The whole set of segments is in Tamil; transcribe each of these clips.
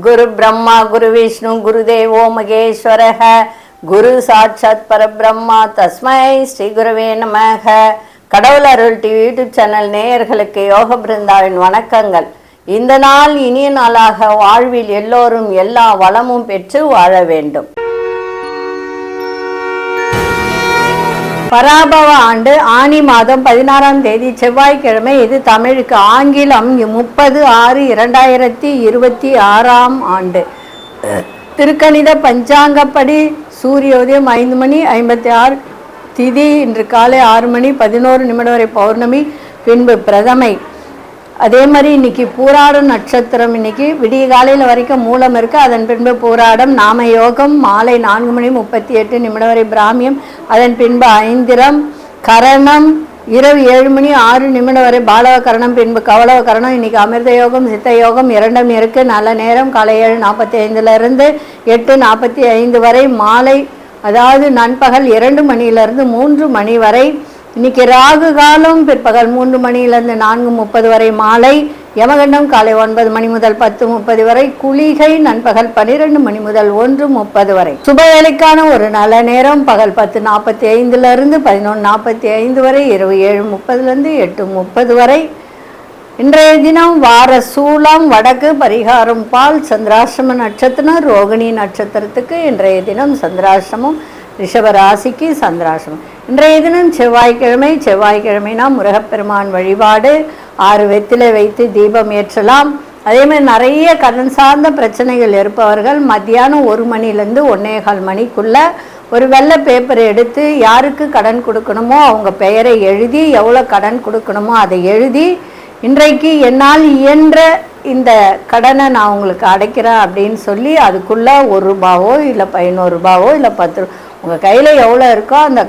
गुरु ब्रह्मा गुरु विष्णु गुरुदेवो महेश्वरः गुरु साक्षात् परब्रह्मा तस्मै ஸ்ரீ குருவே நமக. கடவுள் அருள் டிவி யூடியூப் சேனல் நேயர்களுக்கு யோக பிருந்தாவின் வணக்கங்கள். இந்த நாள் இனிய நாளாக வாழ்வில் எல்லோரும் எல்லா வளமும் பெற்று வாழ வேண்டும். பராபவ ஆண்டு ஆனி மாதம் 16ஆம் தேதி செவ்வாய்க்கிழமை. இது தமிழுக்கு. ஆங்கிலம் 30/6/2026 ஆண்டு. திருக்கணித பஞ்சாங்கப்படி சூரியோதயம் 5:56 திதி இன்று காலை 6:11 வரை பௌர்ணமி, பின்பு பிரதமை. அதே மாதிரி இன்னைக்கு பூராடம் நட்சத்திரம். இன்னைக்கு விடிய காலையில் வரைக்கும் மூலம் இருக்குது. அதன் பின்பு பூராடம். நாம யோகம் மாலை 4:38 வரை பிராமியம். அதன் பின்பு ஐந்திரம். கரணம் இரவு 7:06 வரை பாலவ கரணம், பின்பு கவலவ கரணம். இன்னைக்கு அமிர்த யோகம் சித்த யோகம் இரண்டும் இருக்குது. நல்ல நேரம் காலை 7:45 8:45 வரை. மாலை அதாவது நண்பகல் 2 மணியிலிருந்து 3 மணி வரை. இன்னைக்கு ராகு காலம் பிற்பகல் 3 மணியிலிருந்து 4:30 வரை. மாலை யமகண்டம் காலை 9 மணி முதல் 10:30 வரை. குளிகை நண்பகல் 12 மணி முதல் 1:30 வரை. சுப வேலைக்கான ஒரு நல்ல நேரம் பகல் 10:45 11:45 வரை. இரவு 7:30 8:30 வரை. இன்றைய தினம் வார சூலம் வடக்கு, பரிகாரம் பால். சந்திராஷ்டம நட்சத்திரம் ரோகிணி நட்சத்திரத்துக்கு இன்றைய தினம் சந்திராஷ்டமம். ரிஷப ராசிக்கு சந்திராஷ்டமம். இன்றைய தினம் செவ்வாய்க்கிழமை. செவ்வாய்க்கிழமைனா முருகப்பெருமான் வழிபாடு. 6 வெற்றிலை வைத்து தீபம் ஏற்றலாம். அதே மாதிரி நிறைய கடன் சார்ந்த பிரச்சனைகள் இருப்பவர்கள் மத்தியானம் 1 மணிலேருந்து 1:15 மணிக்குள்ள ஒரு வெள்ளை பேப்பர் எடுத்து யாருக்கு கடன் கொடுக்கணுமோ அவங்க பெயரை எழுதி, எவ்வளோ கடன் கொடுக்கணுமோ அதை எழுதி, இன்றைக்கு என்னால் இயன்ற இந்த கடனை நான் உங்களுக்கு அடைக்கிறேன் அப்படின்னு சொல்லி அதுக்குள்ளே 1 ரூபாவோ இல்லை 11 ரூபாவோ இல்லை 10 ரூபா உங்கள் கையில் எவ்வளோ இருக்கோ அந்த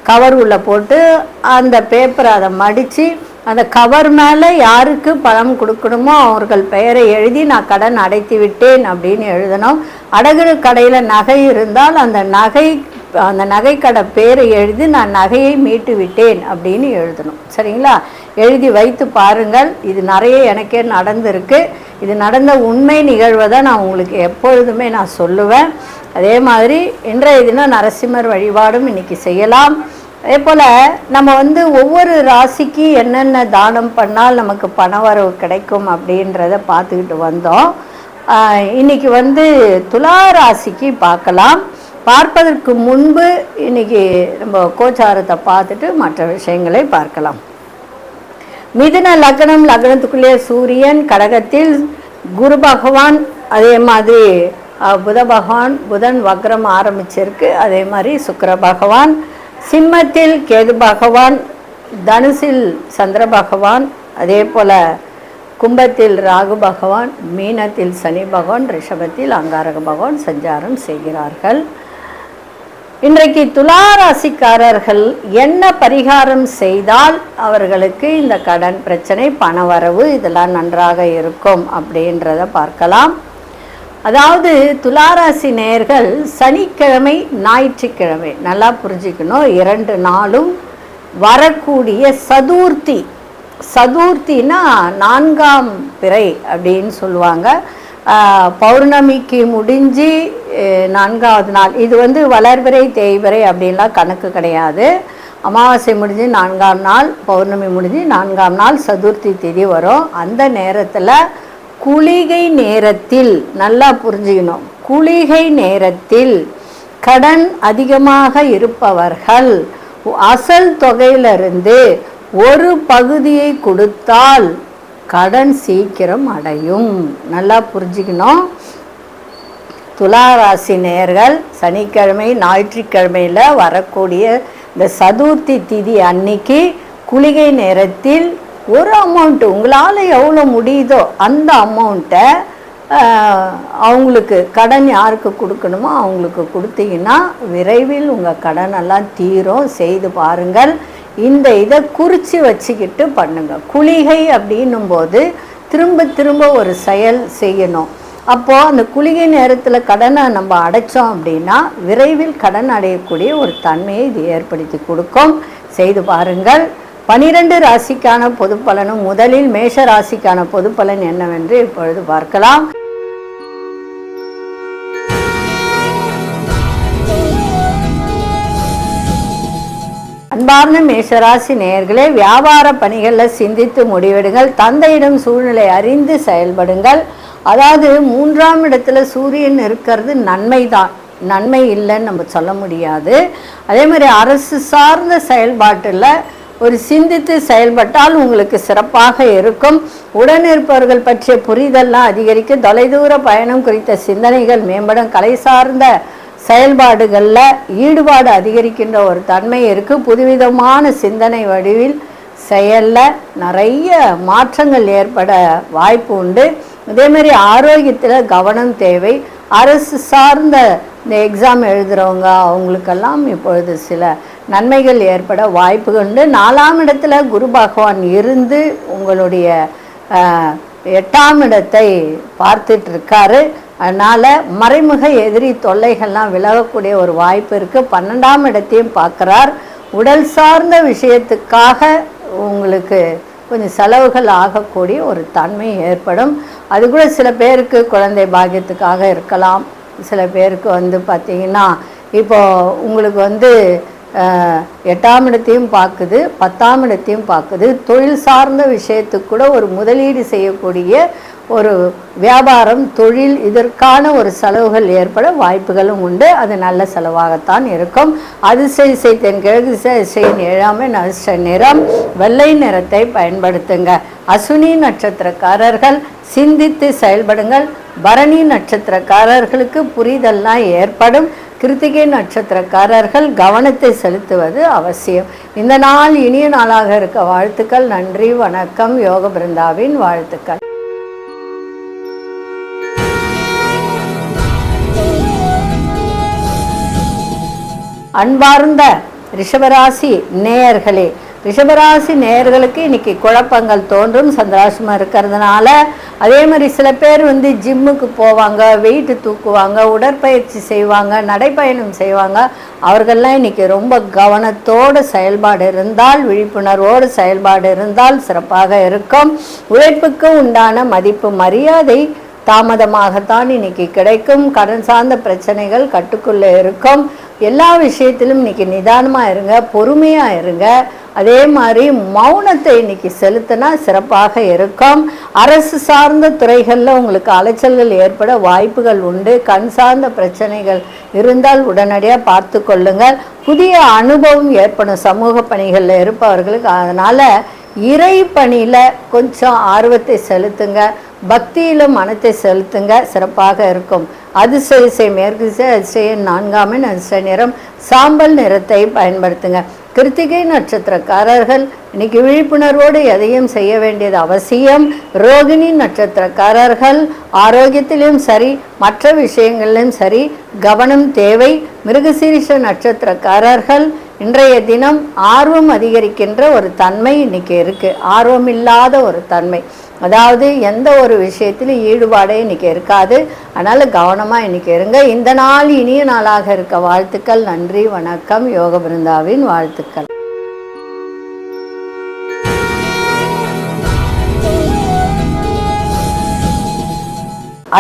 கவர் உள்ள போட்டு அந்த பேப்பரை அதை மடித்து அந்த கவர் மேலே யாருக்கு பணம் கொடுக்கணுமோ அவர்கள் பெயரை எழுதி நான் கடன் அடைத்து விட்டேன் அப்படின்னு எழுதணும். அடகு கடையில் நகை இருந்தால் அந்த நகை கடை பேரை எழுதி நான் நகையை மீட்டு விட்டேன் அப்படின்னு எழுதணும். சரிங்களா? எழுதி வைத்து பாருங்கள். இது நிறைய எனக்கே நடந்திருக்கு. இது நடந்த உண்மை நிகழ்வை தான் நான் உங்களுக்கு எப்பொழுதுமே நான் சொல்லுவேன். அதே மாதிரி இன்றைய தினம் நரசிம்மர் வழிபாடும் இன்றைக்கி செய்யலாம். அதே போல் நம்ம ஒவ்வொரு ராசிக்கு என்னென்ன தானம் பண்ணால் நமக்கு பணவரவு கிடைக்கும் அப்படின்றத பார்த்துக்கிட்டு வந்தோம். இன்றைக்கி துலா ராசிக்கு பார்க்கலாம். பார்ப்பதற்கு முன்பு இன்றைக்கி நம்ம கோச்சாரத்தை பார்த்துட்டு மற்ற விஷயங்களை பார்க்கலாம். மிதுன லக்னம், லக்னத்துக்குள்ளே சூரியன், கடகத்தில் குரு பகவான், அதே மாதிரி புதன் வக்ரம் ஆரம்பிச்சிருக்கு. அதே மாதிரி சுக்கிர பகவான், சிம்மத்தில் கேது பகவான், தனுசில் சந்திர பகவான், அதே போல் கும்பத்தில் ராகு பகவான், மீனத்தில் சனி பகவான், ரிஷபத்தில் அங்காரக பகவான் சஞ்சாரம் செய்கிறார்கள். இன்றைக்கு துளாராசிக்காரர்கள் என்ன பரிகாரம் செய்தால் அவர்களுக்கு இந்த கடன் பிரச்சனை, பணவரவு இதெல்லாம் நன்றாக இருக்கும் அப்படின்றத பார்க்கலாம். அதாவது துளாராசி நேயர்கள் சனிக்கிழமை ஞாயிற்றுக்கிழமை நல்லா புரிஞ்சுக்கணும். 2 நாளும் வரக்கூடிய சதுர்த்தினா 4ஆம் பிறை அப்படின்னு சொல்லுவாங்க. பௌர்ணமிக்கு முடிஞ்சு 4ஆவது நாள். இது வளர்பிறை தேய்பிறை அப்படின்லாம் கணக்கு கிடையாது. அமாவாசை முடிஞ்சு 4ஆம் நாள், பௌர்ணமி முடிஞ்சு 4ஆம் நாள் சதுர்த்தி திதி வரும். அந்த நேரத்தில் குளிகை நேரத்தில் நல்லா புரிஞ்சுக்கணும். குளிகை நேரத்தில் கடன் அதிகமாக இருப்பவர்கள் அசல் தொகையிலிருந்து ஒரு பகுதியை கொடுத்தால் கடன் சீக்கிரம் அடையும். நல்லா புரிஞ்சுக்கணும். துளாராசி நேயர்கள் சனிக்கிழமை ஞாயிற்றுக்கிழமையில் வரக்கூடிய இந்த சதுர்த்தி திதி அன்னைக்கு குளிகை நேரத்தில் ஒரு அமௌண்ட்டு உங்களால் எவ்வளோ முடியுதோ அந்த அமௌண்ட்டை அவங்களுக்கு கடன் யாருக்கு கொடுக்கணுமோ அவங்களுக்கு கொடுத்தீங்கன்னா விரைவில் உங்கள் கடனெல்லாம் தீரும். செய்து பாருங்கள். இந்த இதை குறித்து வச்சுக்கிட்டு பண்ணுங்கள். குளிகை அப்படின்னும்போது திரும்ப ஒரு செயல் செய்யணும். அப்போது அந்த குளிகை நேரத்தில் கடனை நம்ம அடைச்சோம் அப்படின்னா விரைவில் கடன் அடையக்கூடிய ஒரு தன்மையை இது ஏற்படுத்தி கொடுக்கும். செய்து பாருங்கள். 12 ராசிக்கான பொது பலனும் முதலில் மேஷ ராசிக்கான பொது பலன் என்னவென்று இப்பொழுது பார்க்கலாம். அன்பார்ந்த மேஷராசி நேயர்களே, வியாபார பணிகளில் சிந்தித்து முடிவெடுங்கள். தந்தையிடம் சூழ்நிலை அறிந்து செயல்படுங்கள். அதாவது 3ஆம் இடத்துல சூரியன் இருக்கிறது நன்மைதான், நன்மை இல்லைன்னு நம்ம சொல்ல முடியாது. அதே மாதிரி அரசு சார்ந்த செயல்பாட்டில் ஒரு சிந்தித்து செயல்பட்டால் உங்களுக்கு சிறப்பாக இருக்கும். உடனிருப்பவர்கள் பற்றிய புரிதல்லாம் அதிகரிக்கும். தொலைதூர பயணம் குறித்த சிந்தனைகள் மேம்படும். கலை சார்ந்த செயல்பாடுகளில் ஈடுபாடு அதிகரிக்கின்ற ஒரு தன்மை இருக்குது. புதுவிதமான சிந்தனை வடிவில் செயலில் நிறைய மாற்றங்கள் ஏற்பட வாய்ப்பு உண்டு. அதேமாதிரி ஆரோக்கியத்தில் கவனம் தேவை. அரசு சார்ந்த இந்த எக்ஸாம் எழுதுகிறவங்க அவங்களுக்கெல்லாம் இப்பொழுது சில நன்மைகள் ஏற்பட வாய்ப்புகள் உண்டு. 4ஆம் இடத்துல குரு பகவான் இருந்து உங்களுடைய 8ஆம் இடத்தை பார்த்துட்டு இருக்காரு. அதனால் மறைமுக எதிரி தொல்லைகள்லாம் விலகக்கூடிய ஒரு வாய்ப்பு இருக்குது. 12ஆம் இடத்தையும் பார்க்குறார். உடல் சார்ந்த விஷயத்துக்காக உங்களுக்கு கொஞ்சம் செலவுகள் ஆகக்கூடிய ஒரு தன்மை ஏற்படும். அது கூட சில பேருக்கு குழந்தை பாக்கியத்துக்காக இருக்கலாம். சில பேருக்கு பார்த்திங்கன்னா இப்போது உங்களுக்கு 8ஆம் இடத்தையும் பார்க்குது, 10ஆம் இடத்தையும் பார்க்குது. தொழில் சார்ந்த விஷயத்துக்கு கூட ஒரு முதலீடு செய்யக்கூடிய ஒரு வியாபாரம், தொழில், இதற்கான ஒரு செலவுகள் ஏற்பட வாய்ப்புகளும் உண்டு. அது நல்ல செலவாகத்தான் இருக்கும். அதிசய தென்கிழக்கு திசையின் 7ஆம் நட்சத்திர நிறம் வெள்ளை நிறத்தை பயன்படுத்துங்க. அசுனி நட்சத்திரக்காரர்கள் சிந்தித்து செயல்படுங்கள். பரணி நட்சத்திரக்காரர்களுக்கு புரிதல்லாம் ஏற்படும். கிருத்திகை நட்சத்திரக்காரர்கள் கவனத்தை செலுத்துவது அவசியம். இந்த நாள் இனிய நாளாக இருக்க வாழ்த்துக்கள். நன்றி, வணக்கம். யோக பிருந்தாவின் வாழ்த்துக்கள். அன்பார்ந்த ரிஷபராசி நேயர்களே, ரிஷபராசி நேயர்களுக்கு இன்னைக்கு குழப்பங்கள் தோன்றும். சந்திராஷ்டமம் இருக்கிறதுனால அதே மாதிரி சில பேர் ஜிம்முக்கு போவாங்க, வெயிட்டு தூக்குவாங்க, உடற்பயிற்சி செய்வாங்க, நடைப்பயணம் செய்வாங்க. அவர்கள்லாம் இன்னைக்கு ரொம்ப கவனத்தோடு செயல்பாடு இருந்தால், விழிப்புணர்வோடு செயல்பாடு இருந்தால் சிறப்பாக இருக்கும். உழைப்புக்கு உண்டான மதிப்பு மரியாதை தாமதமாகத்தான் இன்னைக்கு கிடைக்கும். கடன் சார்ந்த பிரச்சனைகள் கட்டுக்குள்ளே இருக்கும். எல்லா விஷயத்திலும் இன்னைக்கு நிதானமாக இருங்க, பொறுமையாக இருங்க. அதே மாதிரி மௌனத்தை இன்னைக்கு செலுத்தினா சிறப்பாக இருக்கும். அரசு சார்ந்த துறைகளில் உங்களுக்கு அலைச்சல்கள் ஏற்பட வாய்ப்புகள் உண்டு. கண் சார்ந்த பிரச்சனைகள் இருந்தால் உடனடியாக பார்த்து கொள்ளுங்கள். புதிய அனுபவம் ஏற்படும் சமூக பணிகளில் இருப்பவர்களுக்கு. அதனால் இறை பணியில் கொஞ்சம் ஆர்வத்தை செலுத்துங்க, பக்தியில் மனத்தை செலுத்துங்க, சிறப்பாக இருக்கும். அதிசய மேற்கு திசை அதிசய 4ஆம் அதிசய நிறம் சாம்பல் நிறத்தை பயன்படுத்துங்க. கிருத்திகை நட்சத்திரக்காரர்கள் இன்னைக்கு விழிப்புணர்வோடு எதையும் செய்ய வேண்டியது அவசியம். ரோகிணி நட்சத்திரக்காரர்கள் ஆரோக்கியத்திலும் சரி, மற்ற விஷயங்களிலும் சரி கவனம் தேவை. மிருகசீரிஷ நட்சத்திரக்காரர்கள் இன்றைய தினம் ஆர்வம் அதிகரிக்கின்ற ஒரு தன்மை இன்னைக்கு இருக்குது. ஆர்வம் இல்லாத ஒரு தன்மை, அதாவது எந்த ஒரு விஷயத்திலும் ஈடுபாடே இன்னைக்கு இருக்காது. அதனால் கவனமாக இன்னைக்கு இருங்க. இந்த நாள் இனிய நாளாக இருக்க வாழ்த்துக்கள். நன்றி, வணக்கம். யோக பிருந்தாவின் வாழ்த்துக்கள்.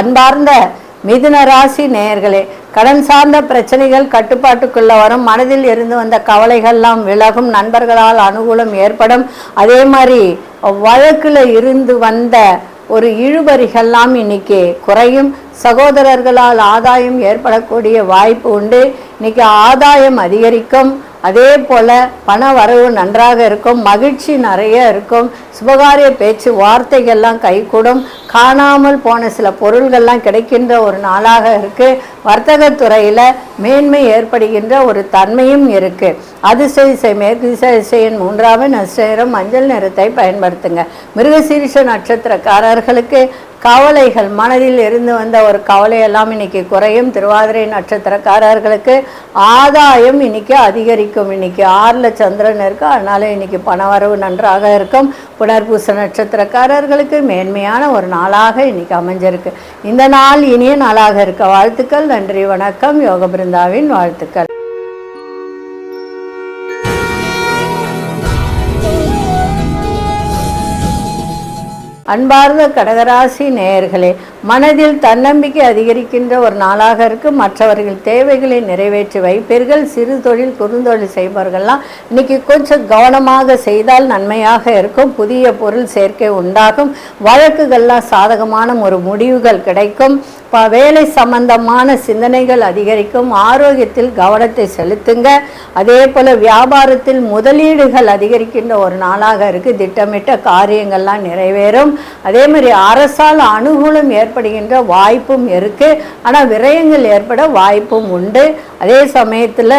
அன்பார்ந்த மிதுன ராசி நேயர்களே, கடன் சார்ந்த பிரச்சனைகள் கட்டுப்பாட்டுக்குள்ள வரும். மனதில் இருந்து வந்த கவலைகள்லாம் விலகும். நண்பர்களால் அனுகூலம் ஏற்படும். அதே மாதிரி வழக்கில் இருந்து வந்த ஒரு இழுபறிகள்லாம் இன்னைக்கு குறையும். சகோதரர்களால் ஆதாயம் ஏற்படக்கூடிய வாய்ப்பு உண்டு. இன்னைக்கு ஆதாயம் அதிகரிக்கும். அதே போல் பண வரவு நன்றாக இருக்கும். மகிழ்ச்சி நிறைய இருக்கும். சுபகாரிய பேச்சு வார்த்தைகள்லாம் கைகூடும். காணாமல் போன சில பொருள்கள்லாம் கிடைக்கின்ற ஒரு நாளாக இருக்குது. வர்த்தகத்துறையில் மேன்மை ஏற்படுகின்ற ஒரு தன்மையும் இருக்குது. அதிசய மேற்கு திசையின் 3ஆம் நட்சத்திரம் மஞ்சள் நிறத்தை பயன்படுத்துங்க. மிருகசீரிஷ நட்சத்திரக்காரர்களுக்கு கவலைகள், மனதில் இருந்து வந்த ஒரு கவலையெல்லாம் இன்னைக்கு குறையும். திருவாதிரை நட்சத்திரக்காரர்களுக்கு ஆதாயம் இன்னைக்கு அதிகரிக்கும். இன்னைக்கு 6ல் சந்திரன் இருக்கு, அதனால இன்னைக்கு பணவரவு நன்றாக இருக்கும். புனர்பூச நட்சத்திரக்காரர்களுக்கு மேன்மையான ஒரு நாளாக இன்னைக்கு அமைஞ்சிருக்கு. இந்த நாள் இனிய நாளாக இருக்க வாழ்த்துக்கள். நன்றி, வணக்கம். யோக பிருந்தாவின் வாழ்த்துக்கள். அன்பார்ந்த கடகராசி நேயர்களே, மனதில் தன்னம்பிக்கை அதிகரிக்கின்ற ஒரு நாளாக இருக்குது. மற்றவர்கள் தேவைகளை நிறைவேற்றி வைப்பீர்கள். சிறு தொழில் குறுந்தொழில் செய்பவர்கள்லாம் இன்னைக்கு கொஞ்சம் கவனமாக செய்தால் நன்மையாக இருக்கும். புதிய பொருள் சேர்க்கை உண்டாகும். வழக்குகள்லாம் சாதகமான ஒரு முடிவுகள் கிடைக்கும். வேலை சம்பந்தமான சிந்தனைகள் அதிகரிக்கும். ஆரோக்கியத்தில் கவனத்தை செலுத்துங்க. அதே போல் வியாபாரத்தில் முதலீடுகள் அதிகரிக்கின்ற ஒரு நாளாக இருக்குது. திட்டமிட்ட காரியங்கள்லாம் நிறைவேறும். அதே மாதிரி அரசால் அனுகூலம் ஏற்படுகின்ற வாய்ப்பும் இருக்குது. ஆனால் விரயங்கள் ஏற்பட வாய்ப்பும் உண்டு. அதே சமயத்தில்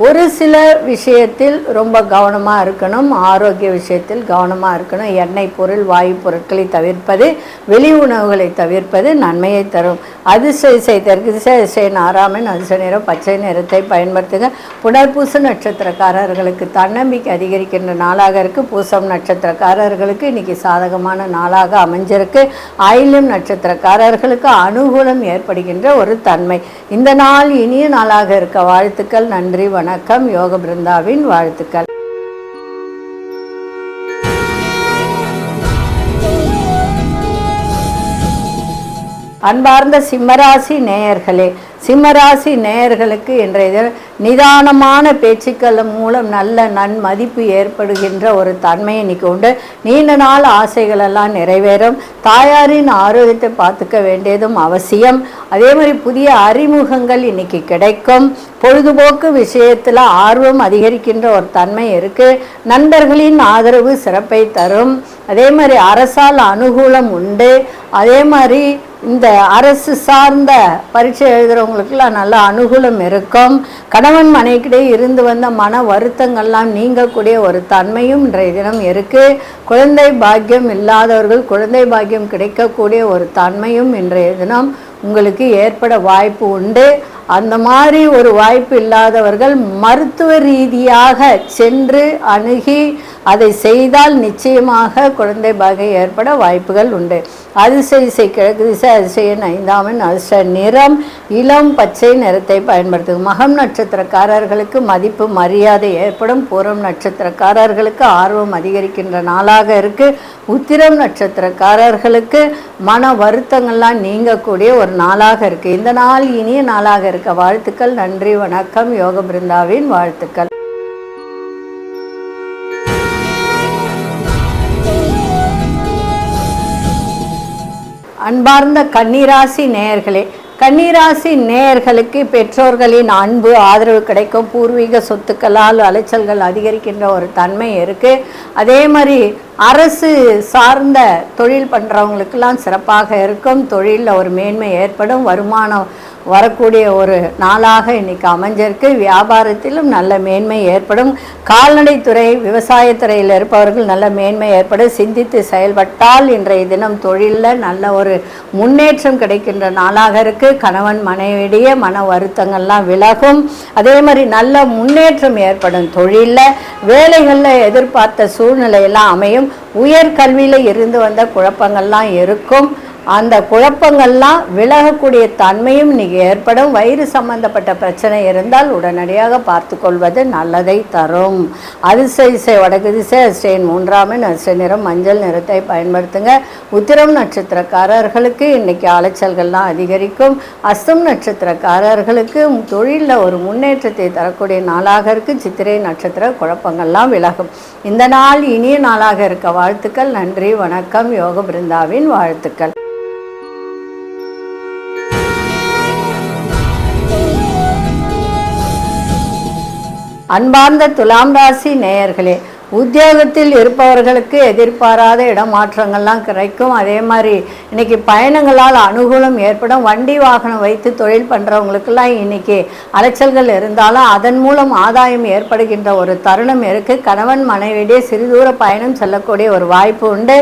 ஒரு சில விஷயத்தில் ரொம்ப கவனமாக இருக்கணும். ஆரோக்கிய விஷயத்தில் கவனமாக இருக்கணும். எண்ணெய் பொருள் வாயு பொருட்களை தவிர்ப்பது, வெளி உணவுகளை தவிர்ப்பது நன்மையை தரும். அதிசய தெற்கு திசை நாராமன் அதிர்ஷ்ட நிறம் பச்சை நிறத்தை பயன்படுத்துங்க. புனர்பூச நட்சத்திரக்காரர்களுக்கு தன்னம்பிக்கை அதிகரிக்கின்ற நாளாக இருக்குது. பூசம் நட்சத்திரக்காரர்களுக்கு இன்றைக்கி சாதகமான நாளாக அமைஞ்சிருக்கு. ஆயில்யம் நட்சத்திரக்காரர்களுக்கு அனுகூலம் ஏற்படுகின்ற ஒரு தன்மை. இந்த நாள் இனிய நாளாக இருக்க வாழ்த்துக்கள். நன்றி, வணக்கம். யோக பிருந்தாவின் வாழ்த்துக்கள். அன்பார்ந்த சிம்மராசி நேயர்களே, சிம்மராசி நேயர்களுக்கு இன்றைய நிதானமான பேச்சுக்கள் மூலம் நல்ல நன்மதிப்பு ஏற்படுகின்ற ஒரு தன்மை இன்னைக்கு உண்டு. நீண்ட நாள் ஆசைகளெல்லாம் நிறைவேறும். தாயாரின் ஆரோக்கியத்தை பார்த்துக்க வேண்டியதும் அவசியம். அதே மாதிரி புதிய அறிமுகங்கள் இன்னைக்கு கிடைக்கும். பொழுதுபோக்கு விஷயத்தில் ஆர்வம் அதிகரிக்கின்ற ஒரு தன்மை இருக்குது. நண்பர்களின் ஆதரவு சிறப்பை தரும். அதே மாதிரி அரசால் அனுகூலம் உண்டு. அதே மாதிரி இந்த அரசு சார்ந்த பரீட்சை எழுதுகிறவங்களுக்கெல்லாம் நல்ல அனுகூலம் இருக்கும். கணவன் மனைவிக்கிடையே இருந்து வந்த மன வருத்தங்கள்லாம் நீங்கக்கூடிய ஒரு தன்மையும் இன்றைய தினம் இருக்குது. குழந்தை பாக்கியம் இல்லாதவர்கள் குழந்தை பாக்கியம் கிடைக்கக்கூடிய ஒரு தன்மையும் இன்றைய தினம் உங்களுக்கு ஏற்பட வாய்ப்பு உண்டு. அந்த மாதிரி ஒரு வாய்ப்பு இல்லாதவர்கள் மருத்துவ ரீதியாக சென்று அணுகி அதை செய்தால் நிச்சயமாக குழந்தை பாக்கியம் ஏற்பட வாய்ப்புகள் உண்டு. அதிசய கிழக்கு திசை அதிசயன் 5ஆம் அதிர்ஷ்ட நிறம் இளம் பச்சை நிறத்தை பயன்படுத்தும். மகம் நட்சத்திரக்காரர்களுக்கு மதிப்பு மரியாதை ஏற்படும். பூரம் நட்சத்திரக்காரர்களுக்கு ஆர்வம் அதிகரிக்கின்ற நாளாக இருக்குது. உத்திரம் நட்சத்திரக்காரர்களுக்கு மன வருத்தங்கள்லாம் நீங்கக்கூடிய ஒரு நாளாக இருக்குது. இந்த நாள் இனிய நாளாக இருக்க வாழ்த்துக்கள். நன்றி, வணக்கம். யோக பிருந்தாவின் வாழ்த்துக்கள். அன்பார்ந்த கன்னிராசி நேயர்களே, கன்னிராசி நேயர்களுக்கு பெற்றோர்களின் அன்பு ஆதரவு கிடைக்கும். பூர்வீக சொத்துக்களால் அலைச்சல்கள் அதிகரிக்கின்ற ஒரு தன்மை இருக்குது. அதே மாதிரி அரசு சார்ந்த தொழில் பண்ணுறவங்களுக்கெல்லாம் சிறப்பாக இருக்கும். தொழிலில் ஒரு மேன்மை ஏற்படும். வருமானம் வரக்கூடிய ஒரு நாளாக இன்றைக்கி அமைஞ்சிருக்கு. வியாபாரத்திலும் நல்ல மேன்மை ஏற்படும். கால்நடைத்துறை விவசாயத்துறையில் இருப்பவர்கள் நல்ல மேன்மை ஏற்படும். சிந்தித்து செயல்பட்டால் இன்றைய தினம் தொழிலில் நல்ல ஒரு முன்னேற்றம் கிடைக்கின்ற நாளாக இருக்குது. கணவன் மனைவியிடையே மன வருத்தங்கள்லாம் விலகும். அதே மாதிரி நல்ல முன்னேற்றம் ஏற்படும். தொழிலில் வேலைகளில் எதிர்பார்த்த சூழ்நிலையெல்லாம் அமையும். உயர்கல்வியில் இருந்து வந்த குழப்பங்கள்லாம் இருக்கும். அந்த குழப்பங்கள்லாம் விலகக்கூடிய தன்மையும் இன்றைக்கி ஏற்படும். வயிறு சம்பந்தப்பட்ட பிரச்சனை இருந்தால் உடனடியாக பார்த்து கொள்வது நல்லதை தரும். அதிசய வடக்கு திசை அதிர்ஷ்டன் 3ஆம் அதிர்ஷ்ட நிறம் மஞ்சள் நிறத்தை பயன்படுத்துங்க. உத்திரம் நட்சத்திரக்காரர்களுக்கு இன்றைக்கி அலைச்சல்கள்லாம் அதிகரிக்கும். அஸ்தம் நட்சத்திரக்காரர்களுக்கு தொழிலில் ஒரு முன்னேற்றத்தை தரக்கூடிய நாளாக இருக்குது. சித்திரை நட்சத்திர குழப்பங்கள்லாம் விலகும். இந்த நாள் இனிய நாளாக இருக்க வாழ்த்துக்கள். நன்றி, வணக்கம். யோக பிருந்தாவின் வாழ்த்துக்கள். அன்பார்ந்த துலாம் ராசி நேயர்களே, உத்தியோகத்தில் இருப்பவர்களுக்கு எதிர்பாராத இடமாற்றங்கள்லாம் கிடைக்கும். அதே மாதிரி இன்றைக்கி பயணங்களால் அனுகூலம் ஏற்படும். வண்டி வாகனம் வைத்து தொழில் பண்ணுறவங்களுக்கெல்லாம் இன்றைக்கி அலைச்சல்கள் இருந்தாலும் அதன் மூலம் ஆதாயம் ஏற்படுகின்ற ஒரு தருணம் இருக்குது. கணவன் மனைவியிடையே சிறுதூர பயணம் செல்லக்கூடிய ஒரு வாய்ப்பு உண்டு.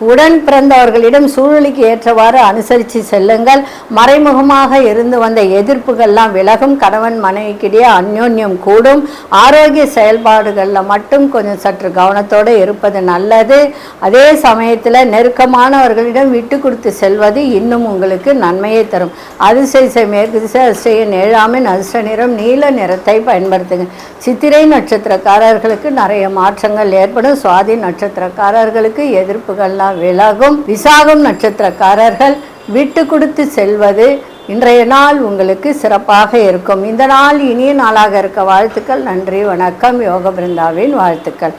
உடன் பிறந்தவர்களிடம் சூழ்நிலைக்கு ஏற்றவாறு அனுசரித்து செல்லுங்கள். மறைமுகமாக இருந்து வந்த எதிர்ப்புகள்லாம் விலகும். கணவன் மனைவிக்கிடையே அந்யோன்யம் கூடும். ஆரோக்கிய செயல்பாடுகளில் மட்டும் கொஞ்சம் சற்று கவனத்தோடு இருப்பது நல்லது. அதே சமயத்தில் நெருக்கமானவர்களிடம் விட்டு கொடுத்து செல்வது இன்னும் உங்களுக்கு நன்மையை தரும். அதிசய மேற்கு திசை அதிசயன் 7ஆம் அதிர்ஷ்ட நிறம் நீல நிறத்தை பயன்படுத்துங்க. சித்திரை நட்சத்திரக்காரர்களுக்கு நிறைய மாற்றங்கள் ஏற்படும். சுவாதி நட்சத்திரக்காரர்களுக்கு எதிர்ப்புகள்லாம் விலகும். விசாகம் நட்சத்திரக்காரர்கள் விட்டு கொடுத்து செல்வது இன்றைய நாள் உங்களுக்கு சிறப்பாக இருக்கும். இந்த நாள் இனிய நாளாக இருக்க வாழ்த்துக்கள். நன்றி, வணக்கம். யோக பிருந்தாவின் வாழ்த்துக்கள்.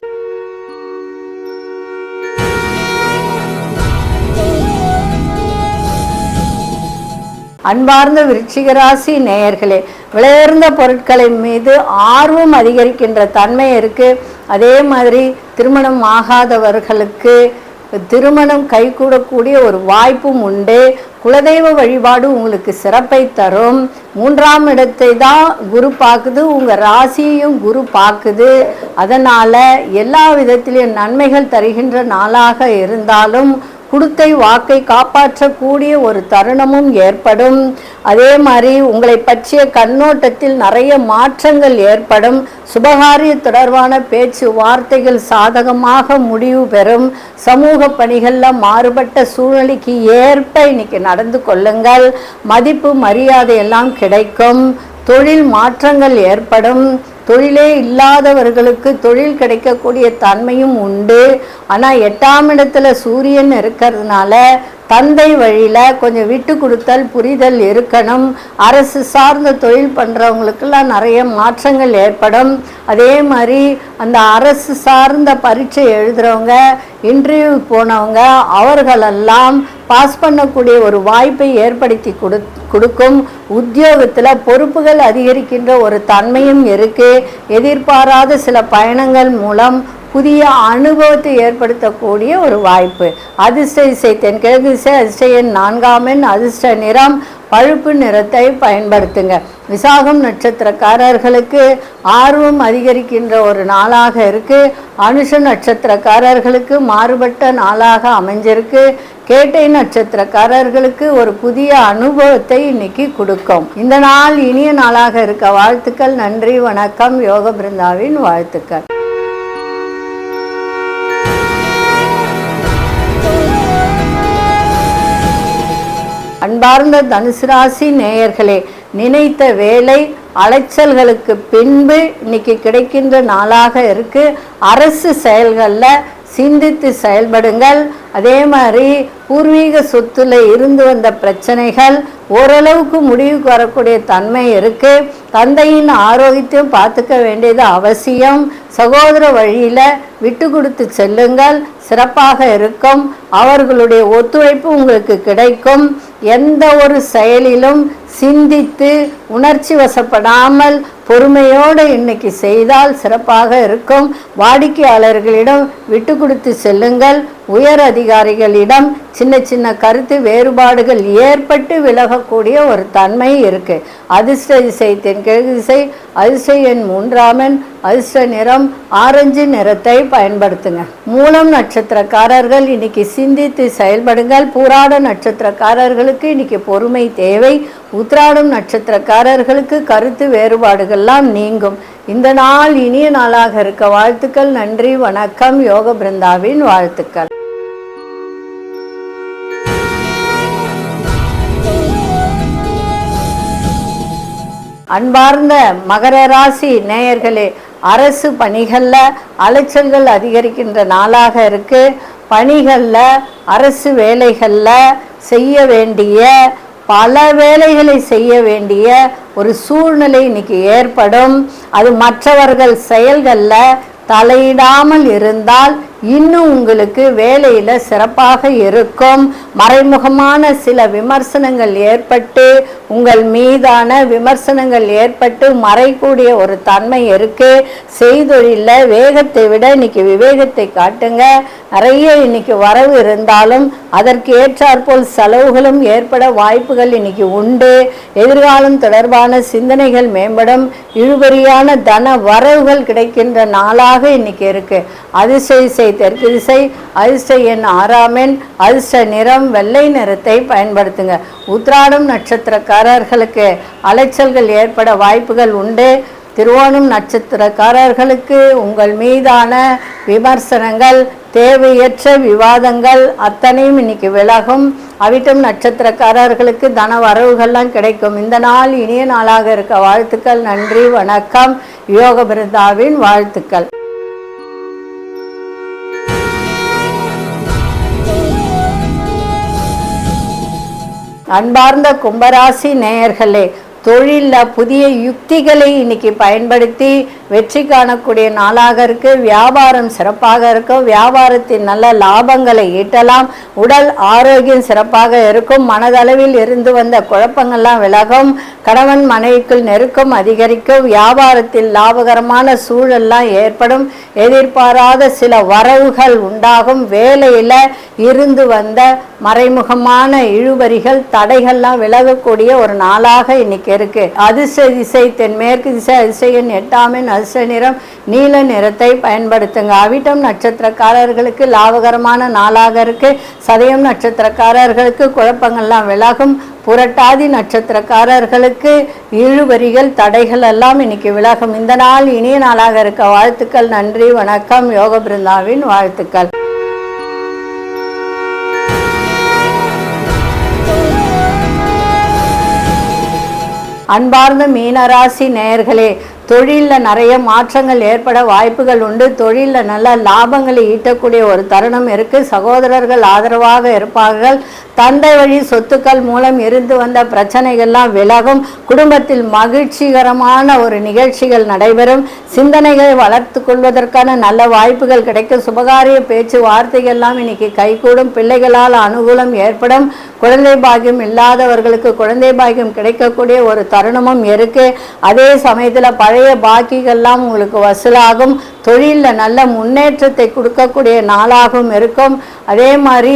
அன்பார்ந்த விருச்சிக ராசி நேயர்களே, விலையுயர்ந்த பொருட்களை மீது ஆர்வம் அதிகரிக்கின்ற தன்மை இருக்குது. அதே மாதிரி திருமணம் ஆகாதவர்களுக்கு திருமணம் கைகூடக்கூடிய ஒரு வாய்ப்பும் உண்டு. குலதெய்வ வழிபாடு உங்களுக்கு சிறப்பை தரும். 3ஆம் இடத்தை தான் குரு பார்க்குது, உங்கள் ராசியையும் குரு பார்க்குது. அதனால் எல்லா விதத்திலையும் நன்மைகள் தருகின்ற நாளாக இருந்தாலும் கொடுத்தை வாக்கை காப்பாற்றக்கூடிய ஒரு தருணமும் ஏற்படும். அதே மாதிரி உங்களை பற்றிய கண்ணோட்டத்தில் நிறைய மாற்றங்கள் ஏற்படும். சுபகாரிய தொடர்பான பேச்சு வார்த்தைகள் சாதகமாக முடிவு பெறும். சமூக பணிகளில் மாறுபட்ட சூழ்நிலைக்கு ஏற்ப இன்னைக்கு நடந்து கொள்ளுங்கள். மதிப்பு மரியாதை எல்லாம் கிடைக்கும். தொழில் மாற்றங்கள் ஏற்படும். தொழிலே இல்லாதவர்களுக்கு தொழில் கிடைக்கக்கூடிய தன்மையும் உண்டு. ஆனால் 8ஆம் இடத்துல சூரியன் இருக்கிறதுனால தந்தை வழியில் கொஞ்சம் விட்டு கொடுத்தல் புரிதல் இருக்கணும். அரசு சார்ந்த தொழில் பண்ணுறவங்களுக்கெல்லாம் நிறைய மாற்றங்கள் ஏற்படும். அதே மாதிரி அந்த அரசு சார்ந்த பரீட்சை எழுதுகிறவங்க, இன்டர்வியூ போனவங்க, அவர்களெல்லாம் பாஸ் பண்ணக்கூடிய ஒரு வாய்ப்பை ஏற்படுத்தி கொடுக்கும். உத்தியோகத்தில் பொறுப்புகள் அதிகரிக்கின்ற ஒரு தன்மையும் இருக்குது. எதிர்பாராத சில பயணங்கள் மூலம் புதிய அனுபவத்தை ஏற்படுத்தக்கூடிய ஒரு வாய்ப்பு. அதிர்ஷ்ட திசை தென்கிழக்கு திசை, அதிர்ஷ்ட எண் 4ஆம் எண், அதிர்ஷ்ட நிறம் பழுப்பு நிறத்தை பயன்படுத்துங்க. விசாகம் நட்சத்திரக்காரர்களுக்கு ஆர்வம் அதிகரிக்கின்ற ஒரு நாளாக இருக்குது. அனுஷ நட்சத்திரக்காரர்களுக்கு மாறுபட்ட நாளாக அமைஞ்சிருக்கு. கேட்டை நட்சத்திரக்காரர்களுக்கு ஒரு புதிய அனுபவத்தை இன்னைக்கு கொடுக்கும். இந்த நாள் இனிய நாளாக இருக்க வாழ்த்துக்கள். நன்றி, வணக்கம். யோக பிருந்தாவின் வாழ்த்துக்கள். அன்பார்ந்த தனுசு ராசி நேயர்களே, நினைத்த வேலை அலைச்சல்களுக்கு பின்பு இன்னைக்கு கிடைக்கின்ற நாளாக இருக்கு. அரசு செயல்களில் சிந்தித்து செயல்படுங்கள். அதே மாதிரி பூர்வீக சொத்துல இருந்து வந்த பிரச்சனைகள் ஓரளவுக்கு முடிவுக்கு வரக்கூடிய தன்மை இருக்கு. தந்தையின் ஆரோக்கியத்தையும் பார்த்துக்க வேண்டியது அவசியம். சகோதர வழியில் விட்டு கொடுத்து செல்லுங்கள், சிறப்பாக இருக்கும். அவர்களுடைய ஒத்துழைப்பு உங்களுக்கு கிடைக்கும். எந்த ஒரு செயலிலும் சிந்தித்து உணர்ச்சி வசப்படாமல் பொறுமையோடு இன்னைக்கு செய்தால் சிறப்பாக இருக்கும். வாடிக்கையாளர்களிடம் விட்டு கொடுத்து செல்லுங்கள். உயர் அதிகாரிகளிடம் சின்ன சின்ன கருத்து வேறுபாடுகள் ஏற்பட்டு விலகக்கூடிய ஒரு தன்மை இருக்கு. அதிர்ஷ்ட திசை தென்கிழக்கு திசை, அதிர்ஷ்ட எண் 3ஆம் எண், அதிர்ஷ்ட நிறம் ஆரஞ்சு நிறத்தை பயன்படுத்துங்க. மூலம் நட்சத்திரக்காரர்கள் இன்னைக்கு சிந்தித்து செயல்படுங்கள். பூராட நட்சத்திரக்காரர்களுக்கு இன்னைக்கு பொறுமை தேவை. உத்திராடம் நட்சத்திரக்காரர்களுக்கு கருத்து வேறுபாடுகள்லாம் நீங்கும். இந்த நாள் இனிய நாளாக இருக்க வாழ்த்துக்கள். நன்றி, வணக்கம். யோக பிருந்தாவின் வாழ்த்துக்கள். அன்பார்ந்த மகர ராசி நேயர்களே, அரசு பணிகளில் அலைச்சல்கள் அதிகரிக்கின்ற நாளாக இருக்கு. பணிகளில் அரசு வேலைகளில் செய்ய வேண்டிய பல வேலைகளை செய்ய வேண்டிய ஒரு சூழ்நிலை இன்னைக்கு ஏற்படும். அது மற்றவர்கள் செயல்களில் தலையிடாமல் இருந்தால் இன்னும் உங்களுக்கு வேலையில் சிறப்பாக இருக்கும். மறைமுகமான சில விமர்சனங்கள் ஏற்பட்டு உங்கள் மீதான விமர்சனங்கள் ஏற்பட்டு மறைக்கூடிய ஒரு தன்மை இருக்கு. செய்தொழில வேகத்தை விட இன்னைக்கு விவேகத்தை காட்டுங்க. நிறைய இன்னைக்கு வரவு இருந்தாலும் அதற்கு ஏற்றாற்போல் செலவுகளும் ஏற்பட வாய்ப்புகள் இன்னைக்கு உண்டு. எதிர்காலம் தொடர்பான சிந்தனைகள் மேம்படும். இழுபறியான தன வரவுகள் கிடைக்கின்ற நாளாக இன்னைக்கு இருக்கு. அதிர்ஷ்ட தெற்கு திசை, அதிர்ஷ்ட எண் 6ஆம் எண், அதிர்ஷ்ட நிறம் வெள்ளை நிறத்தை பயன்படுத்துங்க. உத்திராடம் நட்சத்திரக்காரர்களுக்கு அலைச்சல்கள் ஏற்பட வாய்ப்புகள் உண்டு. திருவோணம் நட்சத்திரக்காரர்களுக்கு உங்கள் மீதான விமர்சனங்கள், தேவையற்ற விவாதங்கள் அத்தனையும் இன்னைக்கு விலகும். அவிட்டம் நட்சத்திரக்காரர்களுக்கு தன வரவுகள்லாம் கிடைக்கும். இந்த நாள் இனிய நாளாக இருக்க வாழ்த்துக்கள். நன்றி, வணக்கம். யோக பிருந்தாவின் வாழ்த்துக்கள். அன்பார்ந்த கும்பராசி நேயர்களே, தொழிலில் புதிய யுக்திகளை இன்னைக்கு பயன்படுத்தி வெற்றி காணக்கூடிய நாளாக இருக்கு. வியாபாரம் சிறப்பாக இருக்கும். வியாபாரத்தின் நல்ல லாபங்களை ஈட்டலாம். உடல் ஆரோக்கியம் சிறப்பாக இருக்கும். மனதளவில் இருந்து வந்த குழப்பங்கள்லாம் விலகும். கணவன் மனைவிக்குள் நெருக்கம் அதிகரிக்கும். வியாபாரத்தில் லாபகரமான சூழல்லாம் ஏற்படும். எதிர்பாராத சில வரவுகள் உண்டாகும். வேலையில் இருந்து வந்த மறைமுகமான இழுபறிகள் தடைகள்லாம் விலகக்கூடிய ஒரு நாளாக இன்னைக்கு இருக்கு. அதிர்ஷ்ட திசை தென்மேற்கு திசை. அதிசயன் 8ஆம் எண். அதிர்ஷ்ட நிறம் நீல நிறத்தை பயன்படுத்துங்க. அவிட்டம் நட்சத்திரக்காரர்களுக்கு லாபகரமான நாளாக இருக்கு. சதயம் நட்சத்திரக்காரர்களுக்கு குழப்பங்கள்லாம் விலகும். புரட்டாதி நட்சத்திரக்காரர்களுக்கு இழுபறிகள் தடைகள் எல்லாம் இன்னைக்கு விலகும். இந்த நாள் இனிய நாளாக இருக்க வாழ்த்துக்கள். நன்றி, வணக்கம். யோக பிருந்தாவின் வாழ்த்துக்கள். அன்பார்ந்த மீனராசி நேயர்களே, தொழிலில் நிறைய மாற்றங்கள் ஏற்பட வாய்ப்புகள் உண்டு. தொழிலில் நல்ல லாபங்களை ஈட்டக்கூடிய ஒரு தருணம் இருக்குது. சகோதரர்கள் ஆதரவாக இருப்பார்கள். தந்தை வழி சொத்துக்கள் மூலம் இருந்து வந்த பிரச்சனைகள்லாம் விலகும். குடும்பத்தில் மகிழ்ச்சிகரமான ஒரு நிகழ்ச்சிகள் நடைபெறும். சிந்தனைகளை வளர்த்து கொள்வதற்கான நல்ல வாய்ப்புகள் கிடைக்கும். சுபகாரிய பேச்சு வார்த்தைகள்லாம் இன்னைக்கு கைகூடும். பிள்ளைகளால் அனுகூலம் ஏற்படும். குழந்தை பாக்கியம் இல்லாதவர்களுக்கு குழந்தை பாக்கியம் கிடைக்கக்கூடிய ஒரு தருணமும் இருக்கு. அதே சமயத்தில் பழைய பாக்கிகள்லாம் உங்களுக்கு வசூலாகும். தொழிலில் நல்ல முன்னேற்றத்தை கொடுக்கக்கூடிய நாளாகவும் இருக்கும். அதே மாதிரி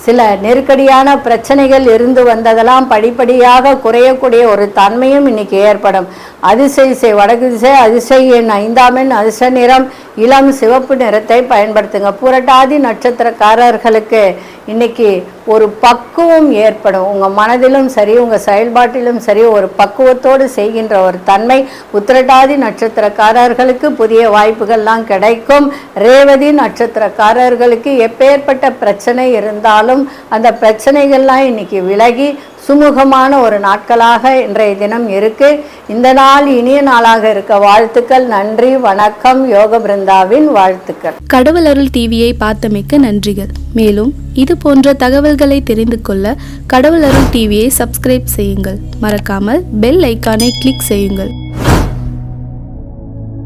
சில நெருக்கடியான பிரச்சனைகள் இருந்து வந்ததெல்லாம் படிப்படியாக குறையக்கூடிய ஒரு தன்மையும் இன்னைக்கு ஏற்படும். அதிசய திசை வடக்கு திசை. அதிசய எண் 5ஆம் எண். அதிர்ஷ்ட நிறம் இளம் சிவப்பு நிறத்தை பயன்படுத்துங்க. புரட்டாதி நட்சத்திரக்காரர்களுக்கு இன்னைக்கு ஒரு பக்குவம் ஏற்படும். உங்கள் மனதிலும் சரி, உங்கள் செயல்பாட்டிலும் சரி, ஒரு பக்குவத்தோடு செய்கின்ற ஒரு தன்மை. உத்திரட்டாதி நட்சத்திரக்காரர்களுக்கு புதிய வாய்ப்புகள்லாம் கிடைக்கும். ரேவதி நட்சத்திரக்காரர்களுக்கு எப்பேற்பட்ட பிரச்சனை இருந்தாலும் அந்த பிரச்சனைகள்லாம் இன்னைக்கு விலகி சுமூகமான ஒரு நாட்களாக இன்றைய தினம் இருக்கு. இந்த நாள் இனிய நாளாக இருக்க வாழ்த்துக்கள். நன்றி, வணக்கம். யோக பிருந்தாவின் வாழ்த்துக்கள். கடவுள் அருள் டிவியை பார்த்தமைக்கு நன்றிகள். மேலும் இது போன்ற தகவல்களை தெரிந்து கொள்ள கடவுள் அருள் டிவியை சப்ஸ்கிரைப் செய்யுங்கள். மறக்காமல் பெல் ஐக்கானை கிளிக் செய்யுங்கள்.